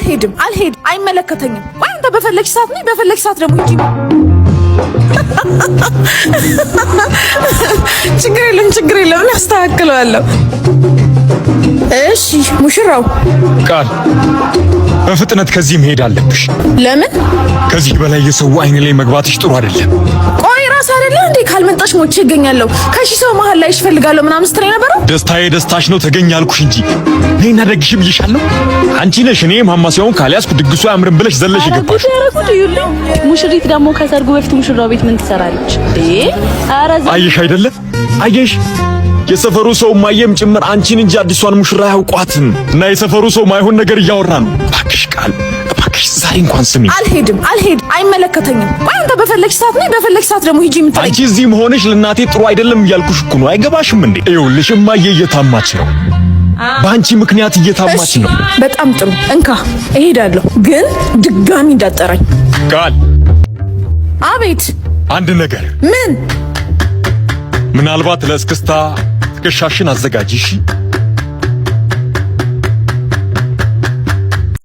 አልሄድም አይመለከተኝም ወይ አንተ በፈለግሽ ሰዓት ነኝ በፈለግሽ ሰዓት ደግሞ ሂጂ ችግር የለም አስተካክለዋለሁ እሺ ሙሽራው ቃል በፍጥነት ከዚህ መሄድ አለብሽ ለምን ከዚህ በላይ የሰው አይን ላይ መግባትሽ ጥሩ አይደለም ቆይ ራስ አይደለ እንዴ ካልመጣሽ ሞቼ ይገኛለሁ ከሺ ሰው መሃል ላይ ይፈልጋለሁ ምናምን ስትለኝ ነበር ደስታዬ ደስታሽ ነው ተገኛልኩሽ እንጂ ነይና ደግሽ ብዬሻለሁ አንቺ ነሽ እኔ ማማሲያውን ካልያዝኩ ድግሱ አያምርም ብለሽ ዘለሽ ይገባሽ ሙሽሪት ደግሞ ከሰርጉ በፊት ሙሽራው ቤት ምን ትሰራለች አየሽ አይደለ አየሽ የሰፈሩ ሰው ማየም ጭምር አንቺን እንጂ አዲሷን ሙሽራ ያውቋትም እና የሰፈሩ ሰው ማይሆን ነገር እያወራ ነው እባክሽ ቃል እባክሽ ዛሬ እንኳን ስሚ አልሄድም አይመለከተኝም ወይ አንተ በፈለግሽ ሰዓት ነኝ በፈለግሽ ሰዓት ደግሞ ሂጂ ምትለኝ አንቺ እዚህ መሆንሽ ለናቴ ጥሩ አይደለም እያልኩሽ እኮ ነው አይገባሽም እንዴ ይኸውልሽ እማዬ እየታማች ነው ባንቺ ምክንያት እየታማች ነው በጣም ጥሩ እንካ እሄዳለሁ ግን ድጋሚ እንዳጠራኝ ቃል አቤት አንድ ነገር ምን ምናልባት ለእስክስታ ትከሻሽን አዘጋጂሽ